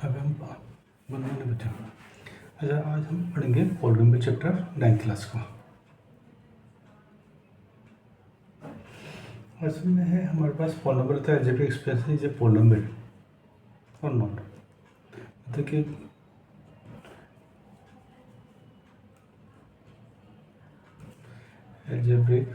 अब हम बनने बच्चा। अच्छा, आज हम पढ़ेंगे पॉलिनोमियल चैप्टर 9th क्लास का। असल में है हमारे पास पॉलिनोमियल था, algebraic expression is a polynomial और नॉट। मतलब कि algebraic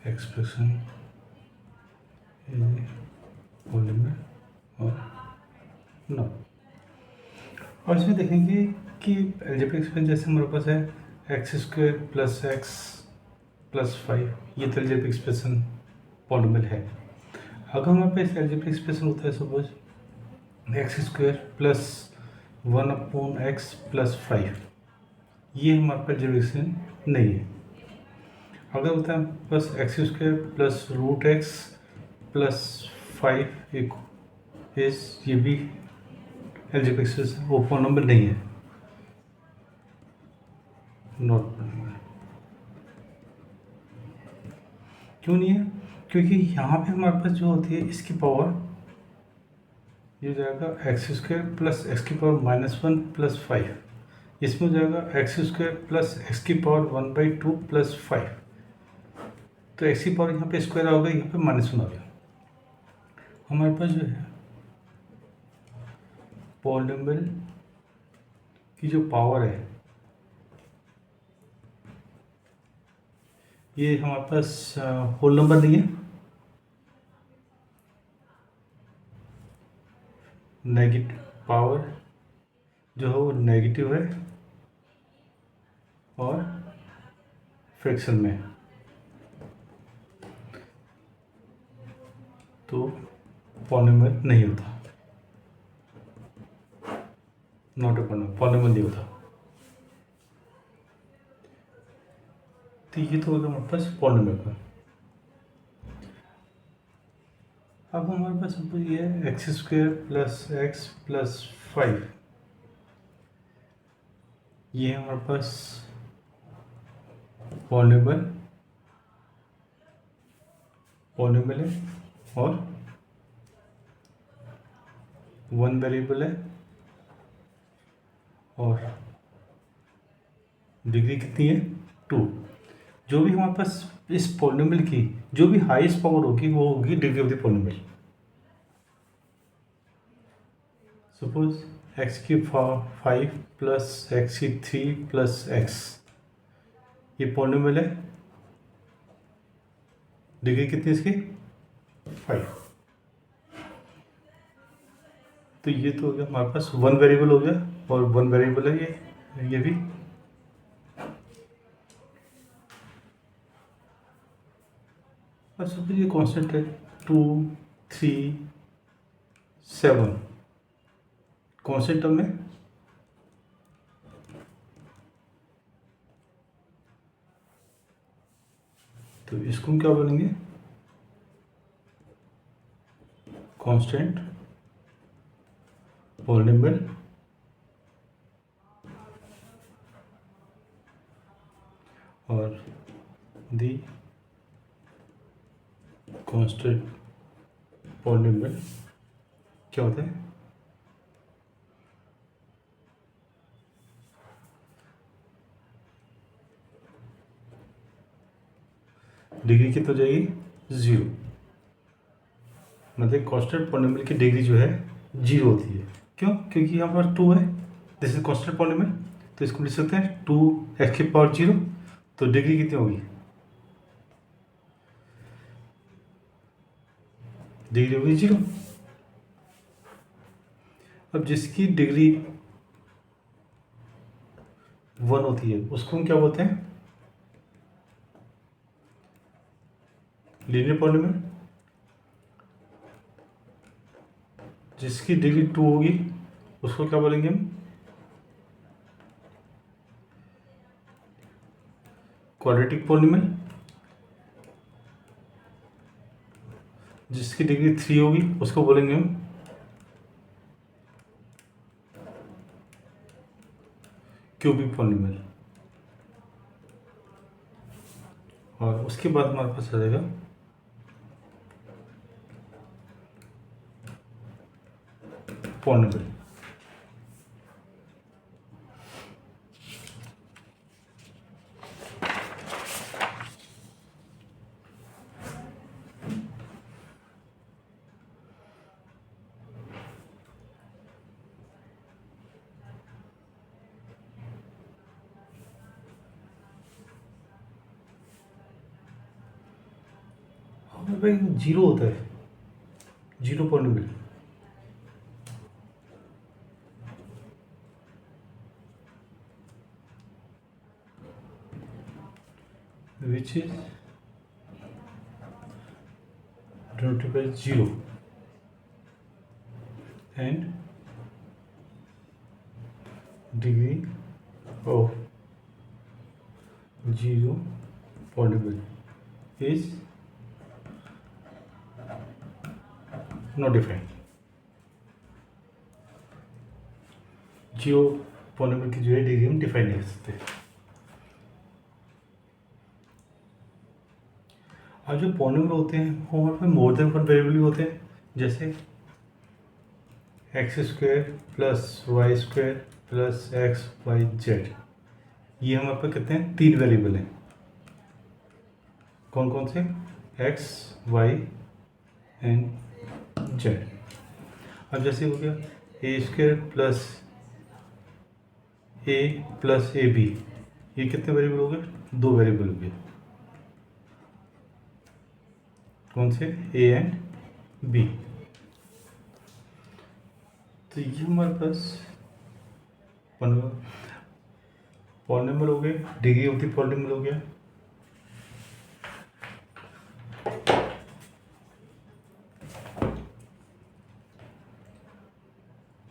expression is a polynomial और नॉट। और इसमें देखेंगे कि अलजेब्रिक एक्सप्रेशन जैसे हमारे पास है x square plus x plus 5, ये तो अलजेब्रिक एक्सप्रेशन पॉलिनोमियल है। अगर हमारे पास अलजेब्रिक एक्सप्रेशन होता है suppose x square plus 1/x plus 5, ये हमारे पास अलजेब्रिक एक्सप्रेशन नहीं है। अगर होता है बस x square plus root x plus 5 ये भी अलजेब्रिक एक्सप्रेशन वो पॉलिनोमियल नहीं है, नॉट पॉलिनोमियल। क्यों नहीं है? क्योंकि यहाँ पे हमारे पास जो होती है इसकी पावर ये हो जाएगा एक्स स्क्वायर प्लस एक्स की पावर -1 प्लस 5, इसमें हो जाएगा एक्स स्क्वायर प्लस एक्स की पावर 1/2 प्लस 5। तो एक्स की पावर यहाँ पे स्क्वायर आ गया, यहाँ पे -1 आ गया। हमारे पास जो है पॉलिनोमियल की जो पावर है ये हमारे पास होल नंबर नहीं है, नेगेटिव पावर जो है वो नेगेटिव है और फ्रैक्शन में, तो पॉलिनोमियल नहीं होता, नॉट ए पॉलिनोमियल नहीं होता। तो ये तो होगा हमारे पास पॉलिनोमियल का। अब हमारे पास सपोज ये है x square plus x plus 5, ये है हमारे पास पॉलिनोमियल है और वन वेरिएबल है और डिग्री कितनी है 2। जो भी हमारे पास इस पॉलिनोमियल की जो भी हाईएस्ट पावर होगी वो होगी degree of the polynomial. Suppose x की 5 प्लस एक्स की 3 प्लस एक्स, ये पॉलिनोमियल है, डिग्री कितनी इसकी 5। तो ये तो हो गया हमारे पास वन वेरिएबल हो गया और वन वेरिएबल है ये भी। और सपोज ये कांस्टेंट है 2 3 7 कांस्टेंट टर्म में, तो इसको हम क्या बोलेंगे कांस्टेंट पॉलिनोमियल और दी कांस्टेंट पॉलिनोमियल क्या होता है डिग्री कितनी हो जाएगी 0, मतलब कांस्टेंट पॉलिनोमियल की डिग्री जो है 0 होती है। क्यों? क्योंकि यहाँ पर 2 है, दिस इज कांस्टेंट पॉलिनोमियल, तो इसको लिख सकते हैं 2x की पावर 0, तो डिग्री कितनी होगी, डिग्री होगी 0। अब जिसकी डिग्री 1 होती है उसको हम क्या बोलते हैं लीनियर पॉलिनोमियल। जिसकी डिग्री 2 होगी उसको क्या बोलेंगे हम क्वाड्रेटिक पॉलिनोमियल। जिसकी डिग्री 3 होगी उसको बोलेंगे हम क्यूबिक पॉलिनोमियल। और उसके बाद हमारे पास आ जाएगा पॉलिनोमियल। भाई जीरो होता है, zero polynomial, which is denoted by 0 and degree of 0 polynomial is not defined। 0 polynomial की जो है डिग्री हम डिफाइन नहीं कर सकते। अब जो पॉलिनोमियल होते हैं वो हमारे पास मोर देन वन वेरिएबल भी होते हैं, जैसे x square plus y square plus x y z. ये हमारे पास कितने हैं, 3 वेरिएबल हैं। कौन कौन से, एक्स वाई एंड जेड। अब जैसे हो गया ए स्क्वायर प्लस ए बी, ये कितने वेरिएबल हो गए, 2 वेरिएबल हो गए। कौन से, ए एंड बी। तो ये हमारे पास पॉलिनोमियल हो गए, डिग्री ऑफ द पॉलिनोमियल हो गया।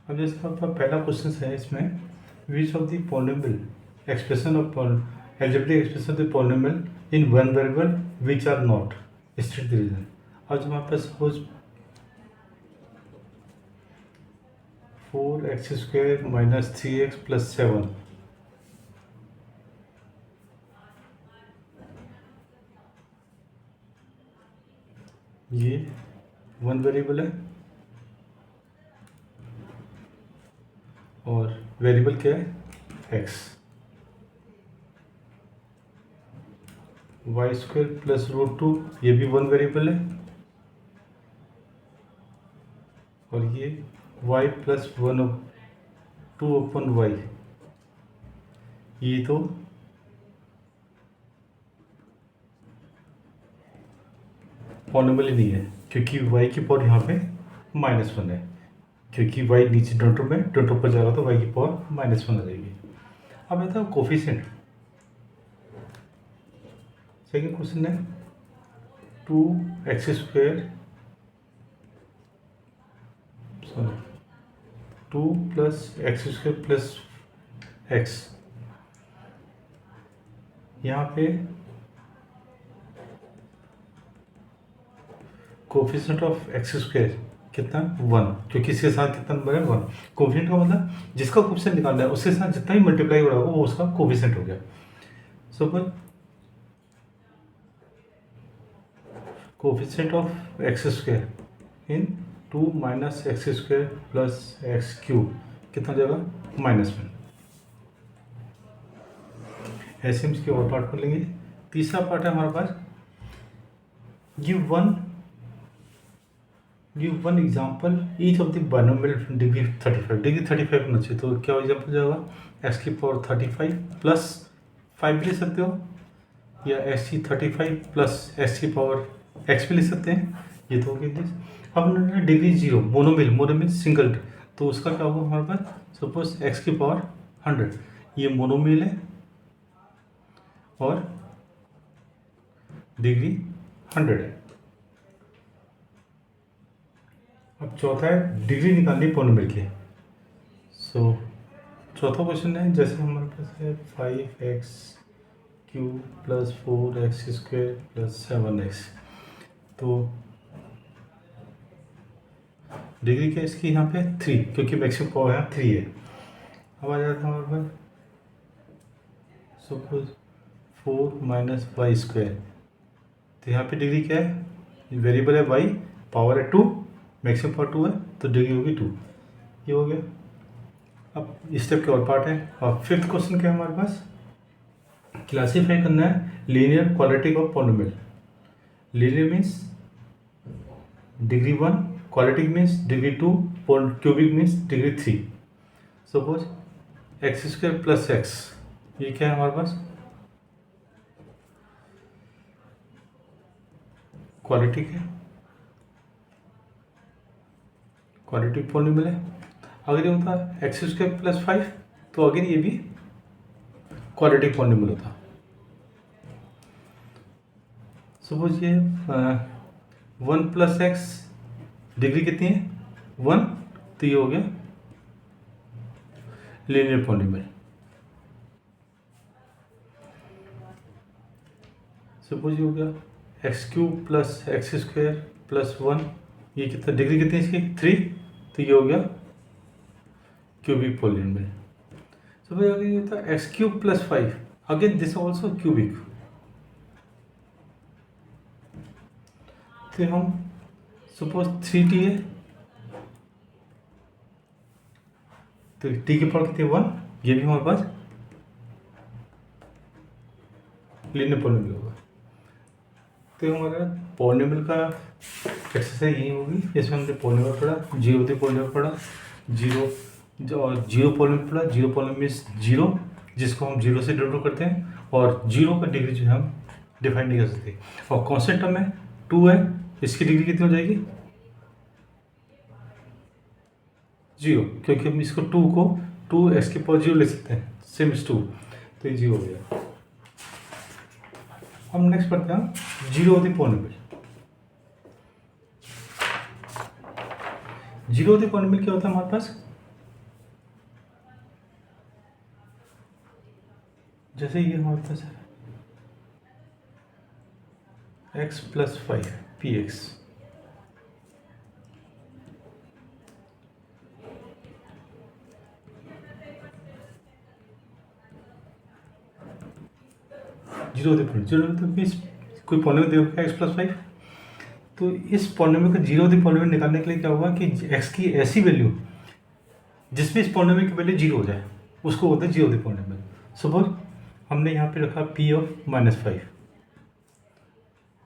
अब जैसे आपका पहला क्वेश्चन है इसमें, which of the polynomial expression of algebraic expression of the polynomial in one variable which are not state the reason. अब जब हमारे पास suppose 4x² minus 3x plus 7, ये वन वेरिएबल है और वेरिएबल क्या है, x। y² प्लस √2, ये भी वन वेरिएबल है और ये y प्लस 2/y, ये तो पॉलिनोमियल ही नहीं है, क्योंकि y की पावर यहाँ पे -1 है, क्योंकि y नीचे डोटो में डोटो पर जाएगा तो y की पावर -1 आ जाएगी। अब आता है कोफिशिएंट। सेकेंड क्वेश्चन है 2x² 2 plus x² plus x, यहाँ पे कोफिशिएंट ऑफ x² कितना, 1, क्योंकि इसके साथ कितना नंबर है, 1। कोफिशिएंट का मतलब जिसका कोफिशिएंट निकालना है उसके साथ जितना ही मल्टीप्लाई हो रहा होगा वो उसका कोफिशिएंट हो गया। Suppose coefficient of x² in 2 minus x² plus x³ कितना जाएगा, -1। ऐसे हम इसके और पार्ट कर लेंगे। तीसरा पार्ट है हमारे पास, give one example each of the binomial degree 35, degree 35 होना चाहिए। तो क्या एग्जाम्पल जाएगा, x की पावर 35 प्लस 5 भी ले सकते हो, या x की 35 प्लस x की पावर x भी ले सकते हैं, ये तो होगी दिस। अब उन्होंने डिग्री 0 मोनोमियल सिंगल, तो उसका क्या होगा हमारे पास, सपोज x की पावर 100, ये मोनोमियल है और डिग्री 100 है। अब चौथा है डिग्री निकालनी पॉलिनोमियल की। सो चौथा क्वेश्चन है, जैसे हमारे पास है 5x³ plus 4x² plus 7x, तो डिग्री क्या इसकी यहाँ पे 3, क्योंकि मैक्सिमम पावर यहाँ 3 है। अब आ जाता है हमारे पास सपोज 4 माइनस y², तो यहाँ पे डिग्री क्या है, वेरिएबल है y, पावर है 2, मैक्सिमम पावर 2 है, तो डिग्री होगी 2। ये हो गया। अब इस स्टेप के और पार्ट है। और फिफ्थ क्वेश्चन क्या है हमारे पास, क्लासीफाई करना है linear quadratic of polynomial. Linear means degree 1, quadratic means degree 2, cubic means degree 3। Suppose x square plus x, ये क्या है हमारे पास, क्वाड्रेटिक है, क्वाड्रेटिक पॉलिनोमियल है। अगर ये होता एक्स स्क्वायर प्लस 5 तो अगेन ये भी क्वाड्रेटिक पॉलिनोमियल होता। सपोज ये 1 प्लस एक्स डिग्री कितनी है 1, तो ये हो गया लीनियर पॉलिनोमियल। सपोज ये हो गया x cube plus x square plus 1, ये कितना डिग्री कितनी है इसकी 3, तो ये हो गया क्यूबिक पॉलिनोमियल। सपोज अगर ये होता x cube plus 5, again this also cubic. तो हम सपोज 3t है, तो t की पावर कितनी 1, ये भी हमारे पास लीनियर पॉलिनोमियल होगा। तो हमारा पॉलिनोमियल का एक्सरसाइज यही होगी। इसमें हमने पॉलिनोमियल पढ़ा, जीरो पॉलिनोमियल पढ़ा, जीरो पॉलिनोमियल पढ़ा। जीरो पॉलिनोमियल मीन्स जीरो, जिसको हम जीरो से डिनोट करते हैं, और जीरो का डिग्री जो है हम डिफाइन नहीं कर सकते। और कॉन्स्टेंट टर्म में 2 है, इसकी डिग्री कितनी हो जाएगी 0, क्योंकि हम इसको 2 को 2x के पावर 0 ले सकते हैं, सेम इज 2, तो ये 0 हो गया। हम नेक्स्ट पढ़ते हैं zero the polynomial. Zero the polynomial क्या होता है हमारे पास, जैसे ये हमारे पास है x plus 5 px, zero the polynomial. Zero तो मीन्स कोई पॉलिनोमियल देखा x प्लस 5, तो इस पॉलिनोमियल का जीरो द पॉलिनोमियल निकालने के लिए क्या होगा कि x की ऐसी वैल्यू जिसमें इस पॉलिनोमियल की वैल्यू जीरो हो जाए, उसको बोलते हैं जीरो द पॉलिनोमियल। सपोज हमने यहाँ पे रखा p ऑफ -5,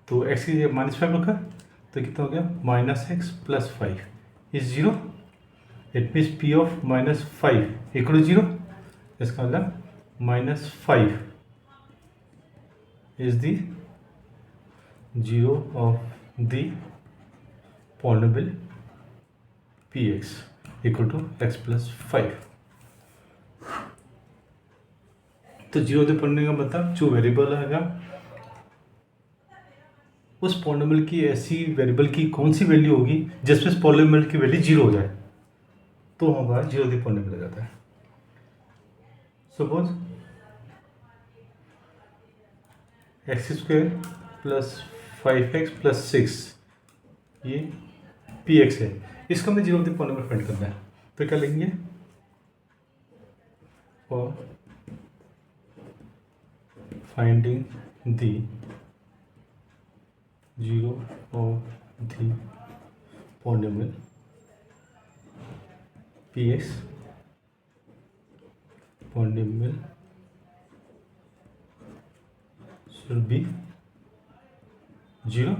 तो x की -5 रखा, तो कितना हो गया -x plus 5 is zero. It means p of -5 equal 0, इसका मतलब -5 is the zero of the polynomial px equal to x plus 5। तो जीरो द पॉलिनोमियल का मतलब जो वेरिएबल आएगा उस पॉलिनोमियल की ऐसी वेरिएबल की कौन सी वैल्यू होगी जिसमें इस पॉलिनोमियल की वैल्यू जीरो हो जाए, तो हमारा जीरो द पॉलिनोमियल आ जाता है। Suppose x square plus 5x plus 6, ये px है, इसका हमें जीरो द पॉलिनोमियल फाइंड करना है। तो क्या लिखेंगे, for finding the zero of the polynomial px, polynomial should be 0,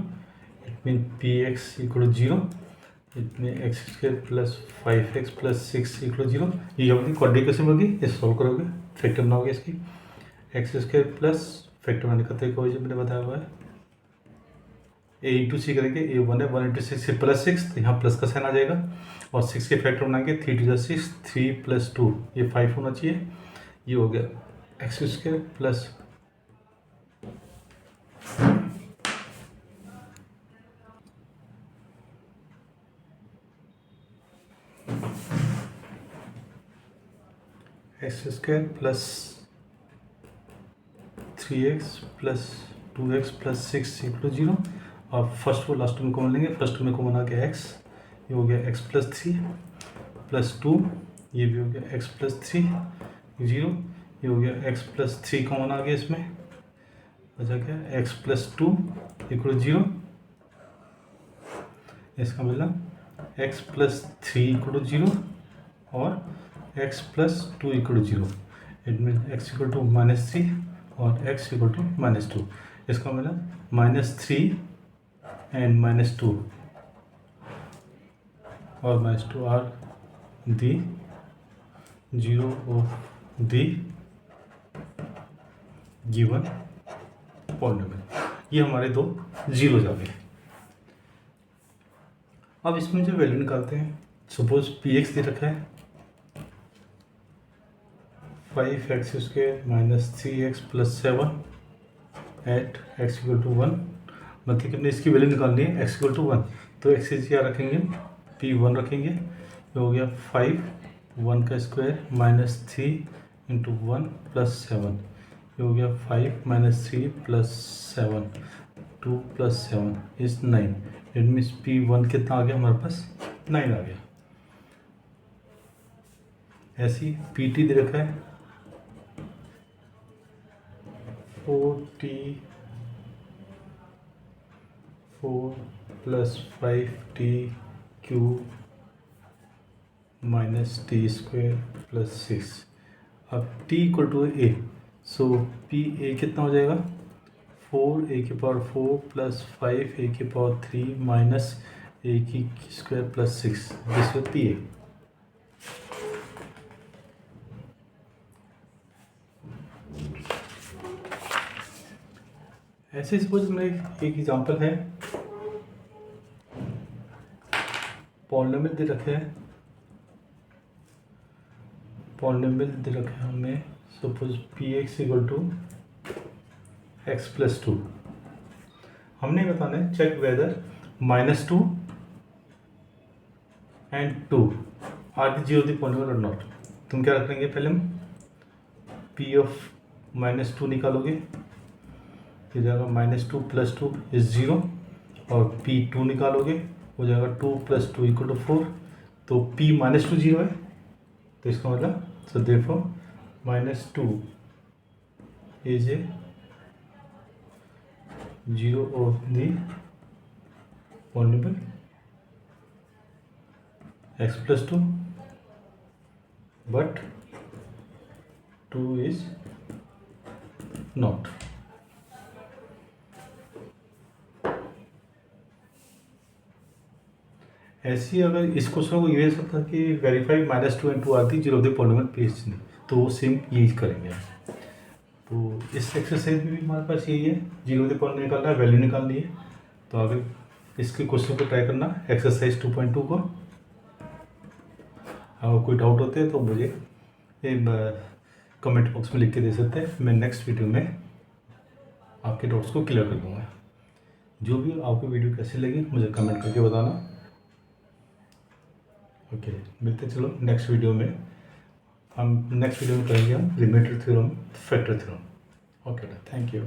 it means px equal to 0, it means x square plus 5x plus 6 equal to 0। ये होगी क्वाड्रेटिक होगी, ये सॉल्व करोगे फैक्टर बनाओगे इसकी, एक्स स्क्वायर प्लस फैक्टर बनाने का तरीका वही जो मैंने बताया हुआ है, a इंटू सी करेंगे, a 1 है, 1 इंटू 6 प्लस 6, तो यहाँ प्लस का साइन आ जाएगा, और 6 के फैक्टर बनाएंगे 3 टू 6, 3 प्लस 2 ये 5 होना चाहिए। ये हो गया x square plus x square plus 3x plus 2x plus 6 equal 0। अब फर्स्ट को लास्ट में कॉमन लेंगे, फर्स्ट में कॉमन आ गया x, ये हो गया x प्लस 3 प्लस 2, ये भी हो गया x प्लस 3 0, ये हो गया x प्लस 3 कॉमन आ गया, इसमें बचा क्या x प्लस 2 इक्वल 0, इसका मतलब x प्लस 3 इक्वल 0, और x plus two equal to zero, it mean x equal to -3 और x इक्वल टू -2। इसका मतलब -3 एंड -2 और -2 are the zero of the given polynomial. ये हमारे दो जीरोज आ गए। अब इसमें जो वैल्यू निकालते हैं, सपोज px दे रखा है 5x² - 3x + 7 eight x equal to 1। मतलब कि हमने इसकी वैल्यू निकालनी है x इक्वल टू 1, तो x इज क्या रखेंगे, p1 रखेंगे। ये हो गया 5 1 का स्क्वायर -3 इंटू 1 + 7। ये हो गया 5 - 3 + 7 2 + 7 इज 9। इट मीन्स p1 कितना आ गया हमारे पास, 9 आ गया। ऐसे ही pt दे रखा है 4t 4 + 5t क्यूब -t² + 6। अब t equal to a, so p a कितना हो जाएगा, 4a⁴ + 5a⁴ minus a² + 6, this is p a। ऐसे सपोज में एक एग्जांपल है, पॉलिनोमियल दे रखे हैं, पॉलिनोमियल दे रखे हैं हमें, suppose px equal to x + 2। हमने बताना है check whether -2 and 2 are the zero the polynomial और नॉट। तुम क्या रखेंगे, पहले हम p ऑफ -2 निकालोगे, हो जाएगा -2 + 2 इज 0, और p2 निकालोगे, हो जाएगा 2 + 2 = 4। तो p -2 0 है, तो इसका मतलब so therefore -2 is a zero of the polynomial x + 2, but 2 is not। ऐसी अगर इस क्वेश्चन को ये सकता कि वेरीफाई -2 एंड 2 आती जीरो द पॉलिनोमियल पीएच नहीं, तो वो सेम यही करेंगे। तो इस एक्सरसाइज में भी हमारे पास यही है, जीरो द पॉलिनोमियल निकालना है, वैल्यू निकालनी है। तो अगर इसके क्वेश्चन को ट्राई करना एक्सरसाइज 2.2 को। अगर कोई डाउट होते हैं तो मुझे कमेंट बॉक्स में लिख के दे सकते हैं, मैं नेक्स्ट वीडियो में आपके डाउट्स को क्लियर कर दूँगा। जो भी आपको वीडियो कैसी लगी मुझे कमेंट करके बताना। ओके, मिलते चलो नेक्स्ट वीडियो में। हम नेक्स्ट वीडियो में करेंगे हम limited theorem, factor theorem. Okay, thank you.